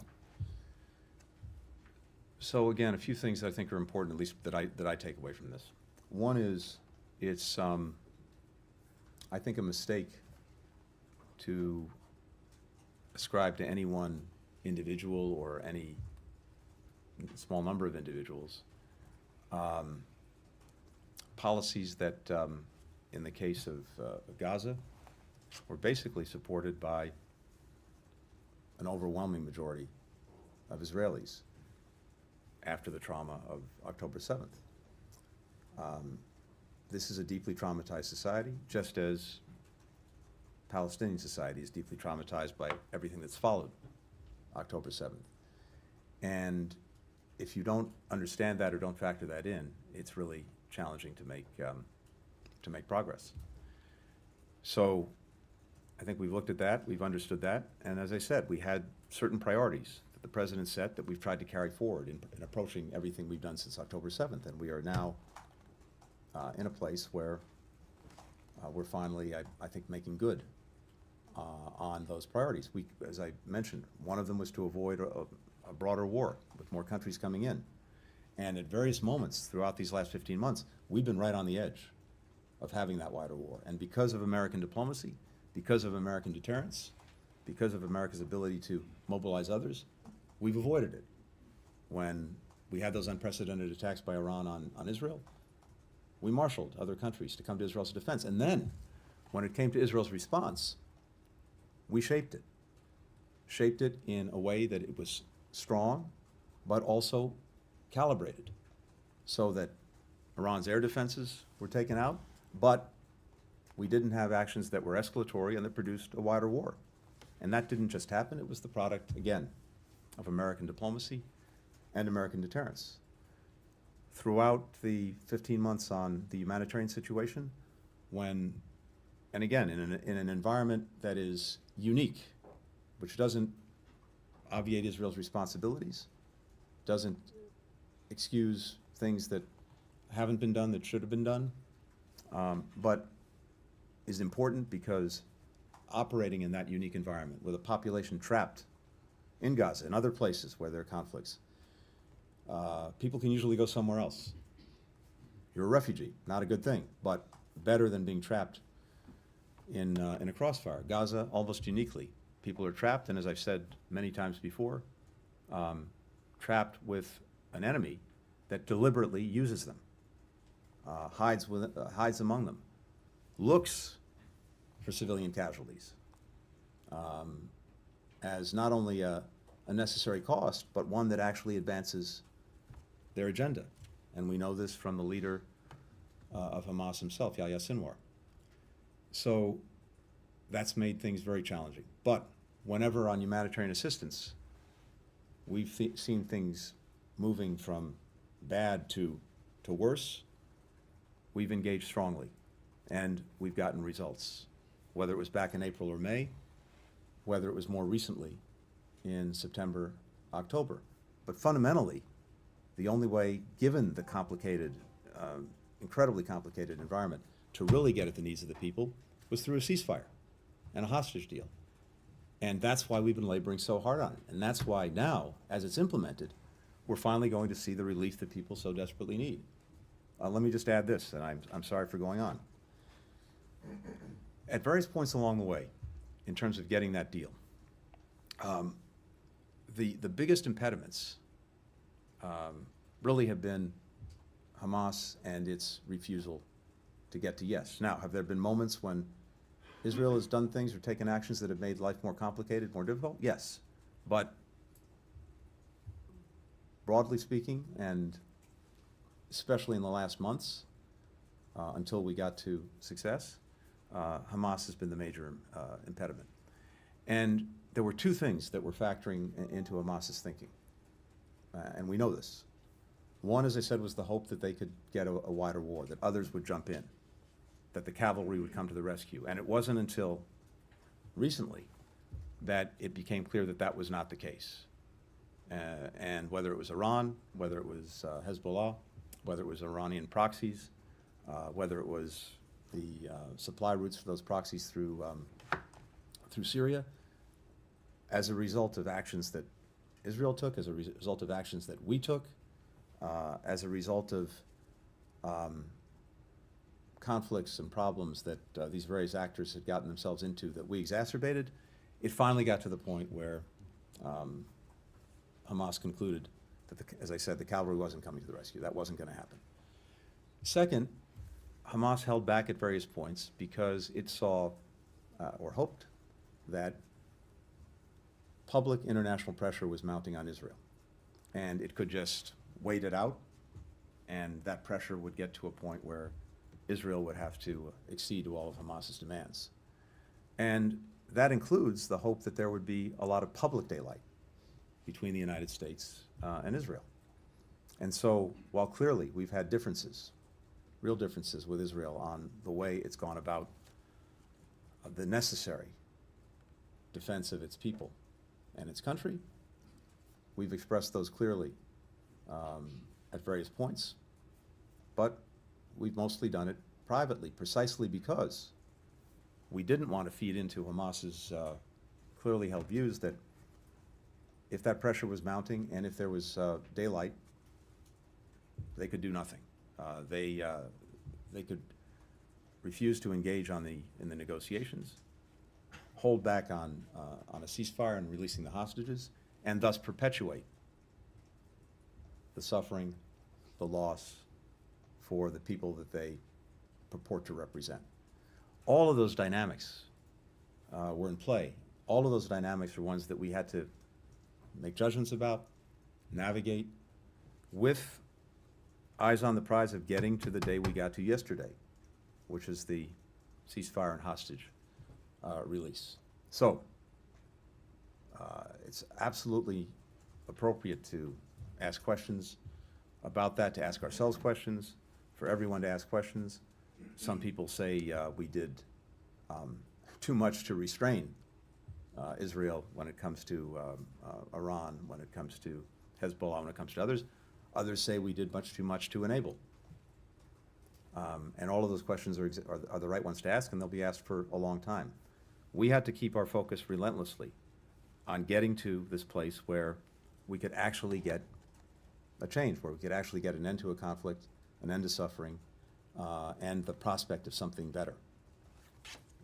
So again, a few things that I think are important, at least that I take away from this. One is, it's I think a mistake to ascribe to any one individual or any small number of individuals policies that, in the case of Gaza, were basically supported by an overwhelming majority of Israelis after the trauma of October 7th. This is a deeply traumatized society, just as Palestinian society is deeply traumatized by everything that's followed October 7th. And if you don't understand that or don't factor that in, it's really challenging to make progress. So I think we've looked at that, we've understood that, and as I said, we had certain priorities that the President set that we've tried to carry forward in approaching everything we've done since October 7th, and we are now in a place where we're finally, I think, making good on those priorities. We, as I mentioned, one of them was to avoid a broader war with more countries coming in. And at various moments throughout these last 15 months, we've been right on the edge of having that wider war. And because of American diplomacy, because of American deterrence, because of America's ability to mobilize others, we've avoided it. When we had those unprecedented attacks by Iran on Israel, we marshaled other countries to come to Israel's defense. And then, when it came to Israel's response, we shaped it in a way that it was strong, but also calibrated, so that Iran's air defenses were taken out, but we didn't have actions that were escalatory and that produced a wider war. And that didn't just happen, it was the product, again, of American diplomacy and American deterrence. Throughout the 15 months on the humanitarian situation, when, and again, in an environment that is unique, which doesn't obviate Israel's responsibilities, doesn't excuse things that haven't been done that should have been done, but is important because operating in that unique environment with a population trapped in Gaza and other places where there are conflicts, people can usually go somewhere else. You're a refugee, not a good thing, but better than being trapped in a crossfire. Gaza, almost uniquely, people are trapped, and as I've said many times before, trapped with an enemy that deliberately uses them, hides among them, looks for civilian casualties as not only a necessary cost, but one that actually advances their agenda. And we know this from the leader of Hamas himself, Yahya Sinwar. So that's made things very challenging. But whenever on humanitarian assistance, we've seen things moving from bad to worse, we've engaged strongly, and we've gotten results. Whether it was back in April or May, whether it was more recently in September, October. But fundamentally, the only way, given the complicated, incredibly complicated environment, to really get at the needs of the people was through a ceasefire and a hostage deal. And that's why we've been laboring so hard on it. And that's why now, as it's implemented, we're finally going to see the relief that people so desperately need. Let me just add this, and I'm sorry for going on. At various points along the way, in terms of getting that deal, the biggest impediments really have been Hamas and its refusal to get to yes. Now, have there been moments when Israel has done things or taken actions that have made life more complicated, more difficult? Yes. But broadly speaking, and especially in the last months, until we got to success, Hamas has been the major impediment. And there were two things that were factoring into Hamas's thinking, and we know this. One, as I said, was the hope that they could get a wider war, that others would jump in, that the cavalry would come to the rescue. And it wasn't until recently that it became clear that that was not the case. And whether it was Iran, whether it was Hezbollah, whether it was Iranian proxies, whether it was supply routes for those proxies through Syria, as a result of actions that Israel took, as a result of actions that we took, as a result of conflicts and problems that these various actors had gotten themselves into that we exacerbated, it finally got to the point where Hamas concluded that, as I said, the cavalry wasn't coming to the rescue. That wasn't going to happen. Second, Hamas held back at various points because it saw or hoped that public international pressure was mounting on Israel. And it could just wait it out, and that pressure would get to a point where Israel would have to accede to all of Hamas's demands. And that includes the hope that there would be a lot of public daylight between the United States and Israel. And so, while clearly we've had differences, real differences with Israel on the way it's gone about the necessary defense of its people and its country, we've expressed those clearly at various points, but we've mostly done it privately, precisely because we didn't want to feed into Hamas's clearly held views that if that pressure was mounting and if there was daylight, they could do nothing. They could refuse to engage in the negotiations, hold back on a ceasefire and releasing the hostages, and thus perpetuate the suffering, the loss for the people that they purport to represent. All of those dynamics were in play. All of those dynamics are ones that we had to make judgments about, navigate, with eyes on the prize of getting to the day we got to yesterday, which is the ceasefire and hostage release. So, it's absolutely appropriate to ask questions about that, to ask ourselves questions, for everyone to ask questions. Some people say we did too much to restrain Israel when it comes to Iran, when it comes to Hezbollah, when it comes to others. Others say we did much too much to enable. And all of those questions are the right ones to ask, and they'll be asked for a long time. We had to keep our focus relentlessly on getting to this place where we could actually get a change, where we could actually get an end to a conflict, an end to suffering, and the prospect of something better.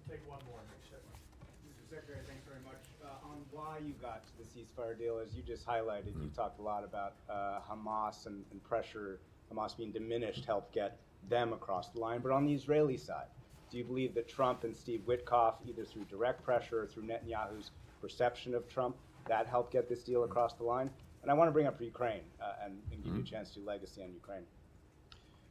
We'll take one more. Mr. Secretary, thanks very much. On why you got to the ceasefire deal, as you just highlighted, you talked a lot about Hamas and pressure, Hamas being diminished, helped get them across the line. But on the Israeli side, do you believe that Trump and Steve Witkoff, either through direct pressure or through Netanyahu's perception of Trump, that helped get this deal across the line? And I want to bring up Ukraine and give you a chance to do legacy on Ukraine.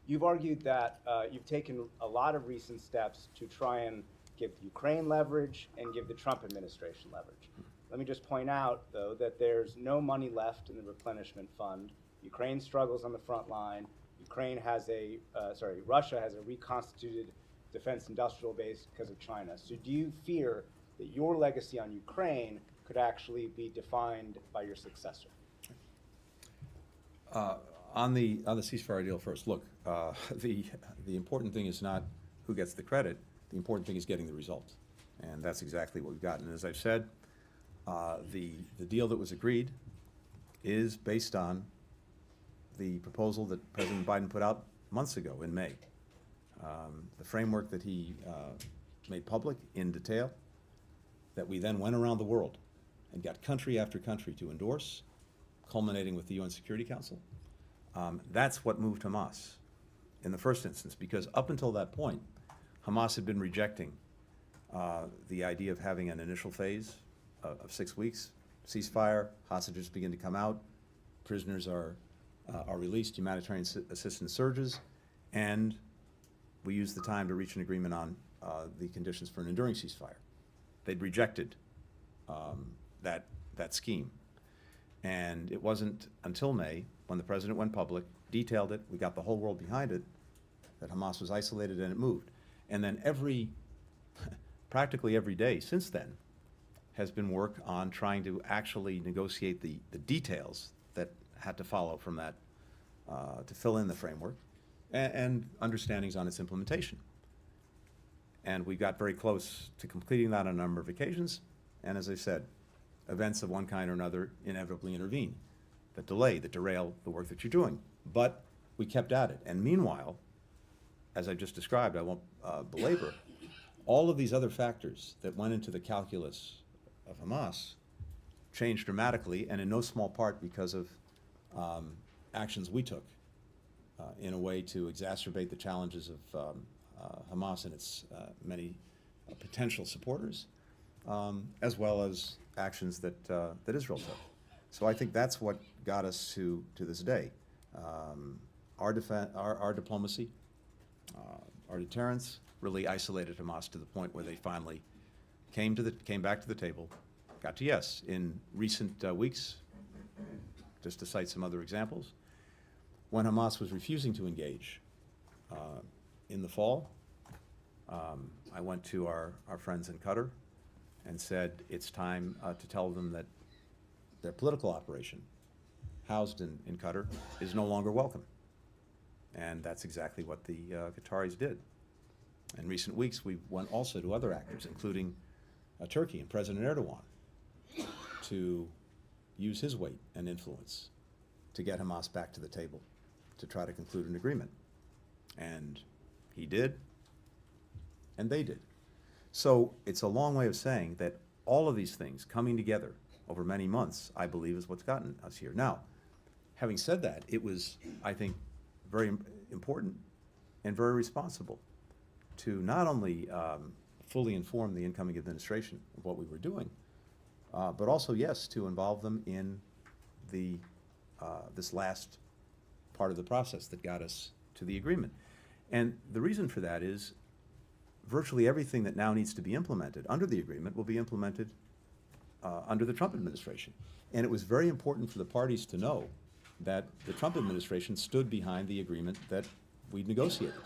You've argued that you've taken a lot of recent steps to try and give Ukraine leverage and give the Trump administration leverage. Let me just point out, though, that there's no money left in the replenishment fund. Ukraine struggles on the front line. Russia has a reconstituted defense industrial base because of China. So do you fear that your legacy on Ukraine could actually be defined by your successor? On the ceasefire deal first, look, the important thing is not who gets the credit. The important thing is getting the result, and that's exactly what we've gotten. And as I've said, the deal that was agreed is based on the proposal that President Biden put out months ago in May. The framework that he made public in detail, that we then went around the world and got country after country to endorse, culminating with the UN Security Council. That's what moved Hamas in the first instance, because up until that point, Hamas had been rejecting the idea of having an initial phase of 6 weeks, ceasefire, hostages begin to come out, prisoners are released, humanitarian assistance surges, and we use the time to reach an agreement on the conditions for an enduring ceasefire. They'd rejected that scheme. And it wasn't until May, when the president went public, detailed it, we got the whole world behind it, that Hamas was isolated and it moved. And then practically every day since then has been work on trying to actually negotiate the details that had to follow from that to fill in the framework and understandings on its implementation. And we got very close to completing that on a number of occasions. And as I said, events of one kind or another inevitably intervene that delay, that derail the work that you're doing. But we kept at it. And meanwhile, as I just described, I won't belabor, all of these other factors that went into the calculus of Hamas changed dramatically, and in no small part because of actions we took in a way to exacerbate the challenges of Hamas and its many potential supporters, as well as actions that Israel took. So I think that's what got us to this day. Our diplomacy, our deterrence really isolated Hamas to the point where they finally came back to the table, got to yes. In recent weeks, just to cite some other examples, when Hamas was refusing to engage in the fall, I went to our friends in Qatar and said it's time to tell them that their political operation housed in Qatar is no longer welcome. And that's exactly what the Qataris did. In recent weeks, we went also to other actors, including Turkey and President Erdogan, to use his weight and influence to get Hamas back to the table, to try to conclude an agreement. And he did, and they did. So it's a long way of saying that all of these things coming together over many months, I believe, is what's gotten us here. Now, having said that, it was, I think, very important and very responsible to not only fully inform the incoming administration of what we were doing, but also, yes, to involve them in this last part of the process that got us to the agreement. And the reason for that is virtually everything that now needs to be implemented under the agreement will be implemented under the Trump administration. And it was very important for the parties to know that the Trump administration stood behind the agreement that we negotiated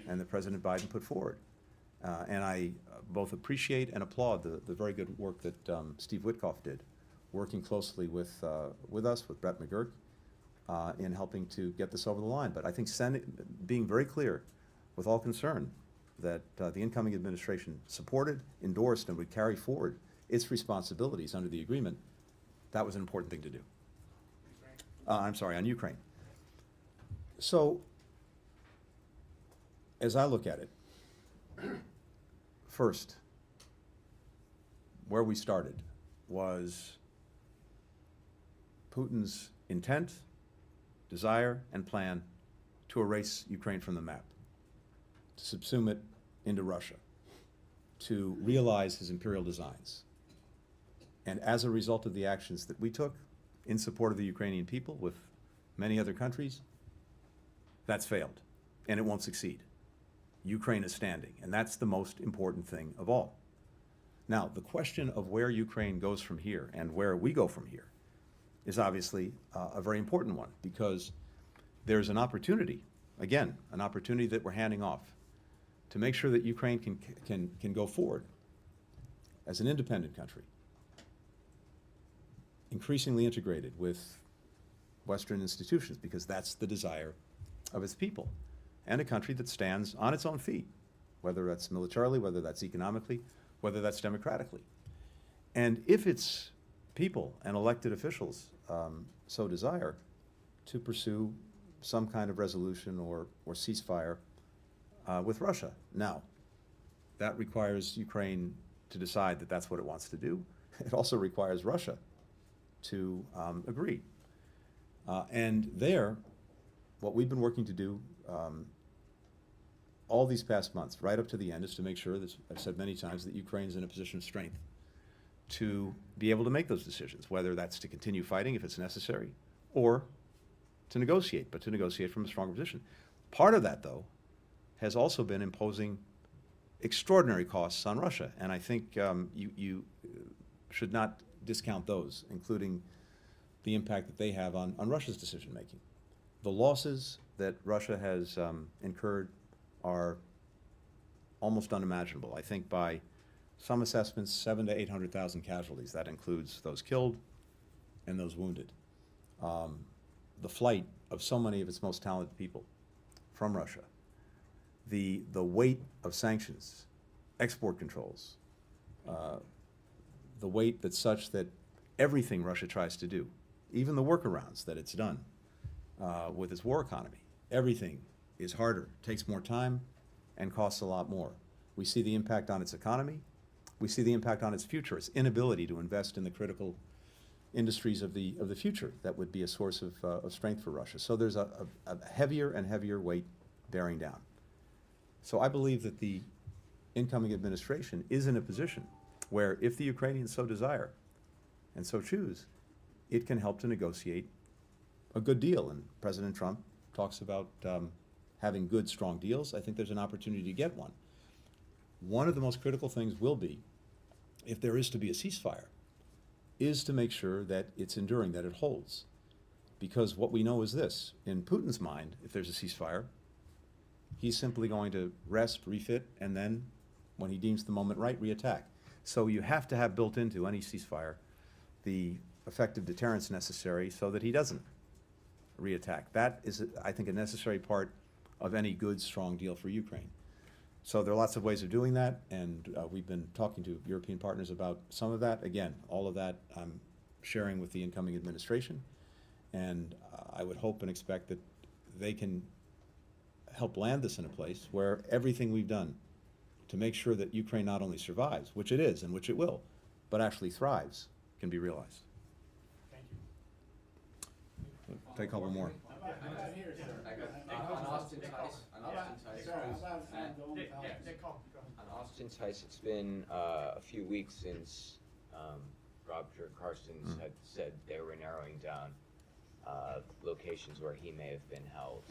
and that President Biden put forward. And I both appreciate and applaud the very good work that Steve Witkoff did, working closely with us, with Brett McGurk, in helping to get this over the line. But I think being very clear with all concern that the incoming administration supported, endorsed, and would carry forward its responsibilities under the agreement, that was an important thing to do. I'm sorry, on Ukraine. So, as I look at it, first, where we started was Putin's intent, desire, and plan to erase Ukraine from the map, to subsume it into Russia, to realize his imperial designs. And as a result of the actions that we took in support of the Ukrainian people with many other countries, that's failed, and it won't succeed. Ukraine is standing, and that's the most important thing of all. Now, the question of where Ukraine goes from here and where we go from here is obviously a very important one, because there's an opportunity, again, an opportunity that we're handing off to make sure that Ukraine can go forward as an independent country, increasingly integrated with Western institutions, because that's the desire of its people, and a country that stands on its own feet, whether that's militarily, whether that's economically, whether that's democratically. And if its people and elected officials so desire to pursue some kind of resolution or ceasefire with Russia. Now, that requires Ukraine to decide that that's what it wants to do. It also requires Russia to agree. And there, what we've been working to do all these past months, right up to the end, is to make sure, that I've said many times, that Ukraine is in a position of strength to be able to make those decisions, whether that's to continue fighting if it's necessary, or to negotiate, but to negotiate from a stronger position. Part of that, though, has also been imposing extraordinary costs on Russia, and I think you should not discount those, including the impact that they have on Russia's decision-making. The losses that Russia has incurred are almost unimaginable. I think by some assessments, 700,000 to 800,000 casualties. That includes those killed and those wounded. The flight of so many of its most talented people from Russia. The weight of sanctions export controls, the weight that's such that everything Russia tries to do, even the workarounds that it's done with its war economy, everything is harder, takes more time, and costs a lot more. We see the impact on its economy. We see the impact on its future, its inability to invest in the critical industries of the future that would be a source of strength for Russia. So there's a heavier and heavier weight bearing down. So I believe that the incoming administration is in a position where, if the Ukrainians so desire and so choose, it can help to negotiate a good deal. And President Trump talks about having good, strong deals. I think there's an opportunity to get one. One of the most critical things will be, if there is to be a ceasefire, is to make sure that it's enduring, that it holds. Because what we know is this: in Putin's mind, if there's a ceasefire, he's simply going to rest, refit, and then, when he deems the moment right, reattack. So you have to have built into any ceasefire the effective deterrence necessary so that he doesn't reattack. That is, I think, a necessary part of any good, strong deal for Ukraine. So there are lots of ways of doing that, and we've been talking to European partners about some of that. Again, all of that I'm sharing with the incoming administration, and I would hope and expect that they can help land this in a place where everything we've done to make sure that Ukraine not only survives, which it is and which it will, but actually thrives, can be realized. Thank you. Take a couple more. On Austin Tice, it's been a few weeks since Roger Carstens had said they were narrowing down locations where he may have been held.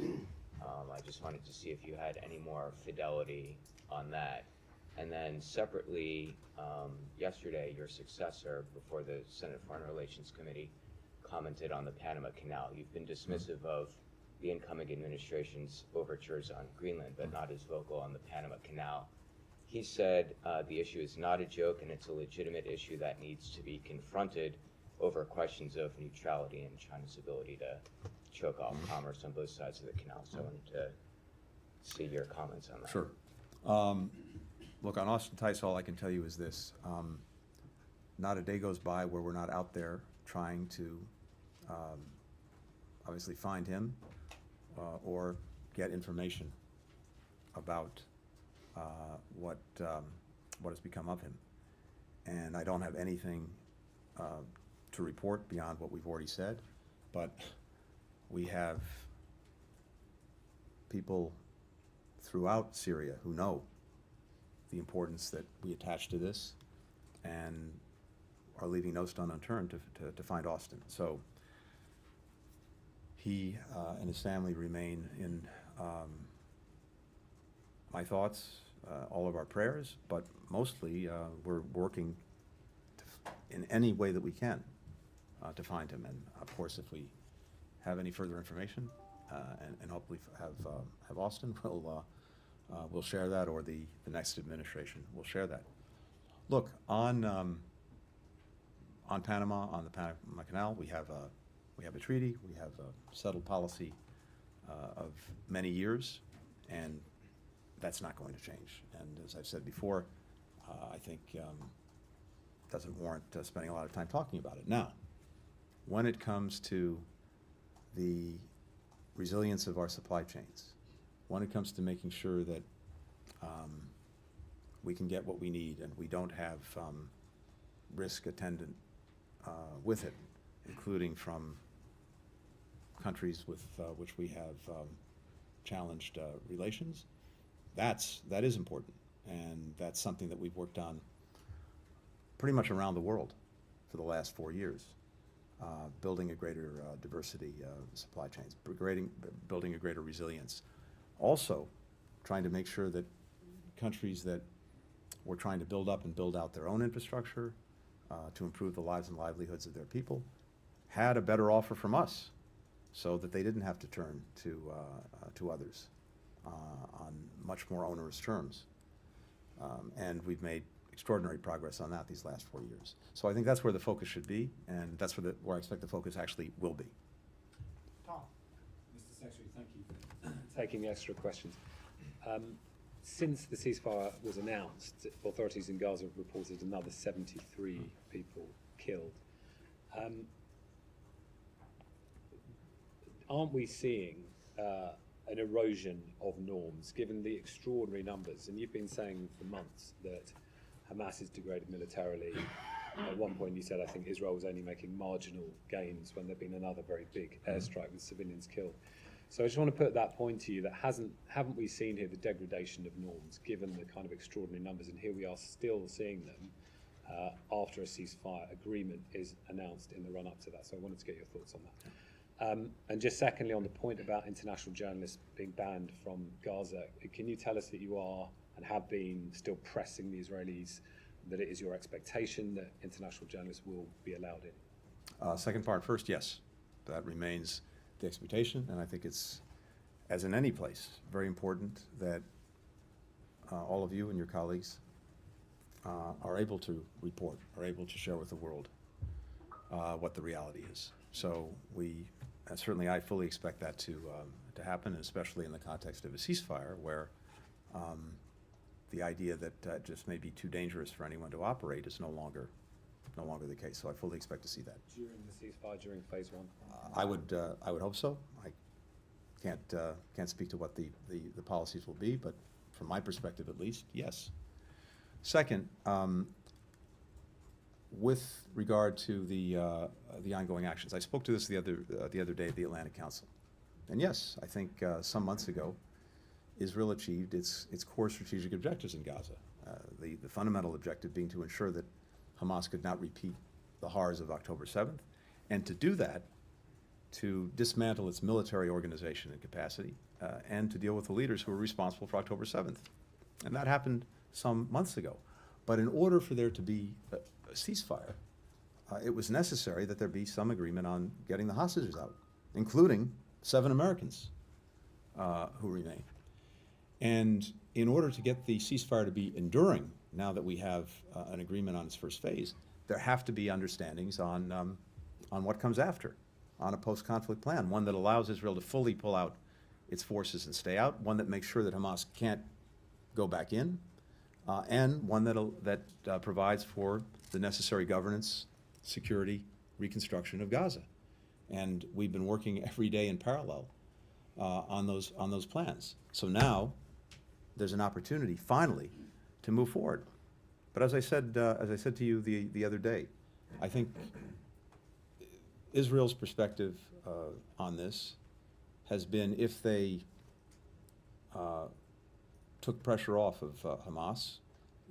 I just wanted to see if you had any more fidelity on that. And then separately, yesterday, your successor before the Senate Foreign Relations Committee commented on the Panama Canal. You've been dismissive of the incoming administration's overtures on Greenland, but not as vocal on the Panama Canal. He said the issue is not a joke and it's a legitimate issue that needs to be confronted over questions of neutrality and China's ability to choke off commerce on both sides of the canal. So I wanted to see your comments on that. Sure. Look, on Austin Tice, all I can tell you is this. Not a day goes by where we're not out there trying to obviously find him or get information about what has become of him. And I don't have anything to report beyond what we've already said, but we have people throughout Syria who know the importance that we attach to this and are leaving no stone unturned to find Austin. So he and his family remain in my thoughts, all of our prayers, but mostly we're working in any way that we can to find him. And of course, if we have any further information and hopefully have Austin, we'll share that, or the next administration will share that. Look, on Panama, on the Panama Canal, we have a treaty, we have a settled policy of many years, and that's not going to change. And as I've said before, I think doesn't warrant spending a lot of time talking about it. Now, when it comes to the resilience of our supply chains, when it comes to making sure that we can get what we need and we don't have risk attendant with it, including from countries with which we have challenged relations, that is important, and that's something that we've worked on pretty much around the world for the last 4 years, building a greater diversity of supply chains, building a greater resilience. Also, trying to make sure that countries that were trying to build up and build out their own infrastructure to improve the lives and livelihoods of their people had a better offer from us, so that they didn't have to turn to others on much more onerous terms. And we've made extraordinary progress on that these last 4 years. So I think that's where the focus should be, and that's where I expect the focus actually will be. Tom. Mr. Secretary, thank you for taking the extra questions. since the ceasefire was announced, authorities in Gaza have reported another 73 people killed. Aren't we seeing an erosion of norms, given the extraordinary numbers? And you've been saying for months that Hamas is degraded militarily. At one point you said, I think, Israel was only making marginal gains when there'd been another very big airstrike with civilians killed. So I just want to put that point to you, that haven't we seen here the degradation of norms, given the kind of extraordinary numbers, and here we are still seeing them after a ceasefire agreement is announced in the run-up to that. So I wanted to get your thoughts on that. And just secondly, on the point about international journalists being banned from Gaza, can you tell us that you are and have been still pressing the Israelis, that it is your expectation that international journalists will be allowed in? Second part first, yes. That remains the expectation, and I think it's, as in any place, very important that all of you and your colleagues are able to report, are able to share with the world what the reality is. So certainly I fully expect that to happen, and especially in the context of a ceasefire, where the idea that just may be too dangerous for anyone to operate is no longer the case. So I fully expect to see that. During the ceasefire, during phase one? I would hope so. I can't speak to what the policies will be, but from my perspective at least, yes. Second, with regard to the ongoing actions, I spoke to this the other day at the Atlantic Council, and yes, I think some months ago, Israel achieved its core strategic objectives in Gaza. The fundamental objective being to ensure that Hamas could not repeat the horrors of October 7th, and to do that, to dismantle its military organization and capacity, and to deal with the leaders who were responsible for October 7th. And that happened some months ago. But in order for there to be a ceasefire, it was necessary that there be some agreement on getting the hostages out, including 7 Americans who remain. And in order to get the ceasefire to be enduring, now that we have an agreement on its first phase, there have to be understandings on what comes after, on a post-conflict plan, one that allows Israel to fully pull out its forces and stay out, one that makes sure that Hamas can't go back in, and one that provides for the necessary governance, security, reconstruction of Gaza. And we've been working every day in parallel on those plans. So now there's an opportunity, finally, to move forward. But as I said to you the other day, I think Israel's perspective on this has been, if they took pressure off of Hamas,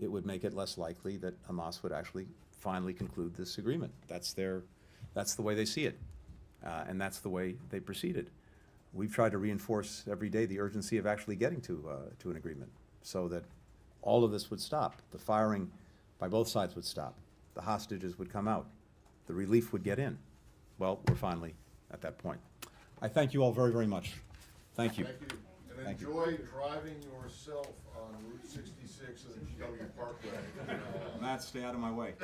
it would make it less likely that Hamas would actually finally conclude this agreement. That's the way they see it, and that's the way they proceeded. We've tried to reinforce every day the urgency of actually getting to an agreement, so that all of this would stop. The firing by both sides would stop. The hostages would come out. The relief would get in. Well, we're finally at that point. I thank you all very, very much. Thank you. Thank you. And Thank you. enjoy driving yourself on Route 66 of the GW Parkway. Matt, stay out of my way.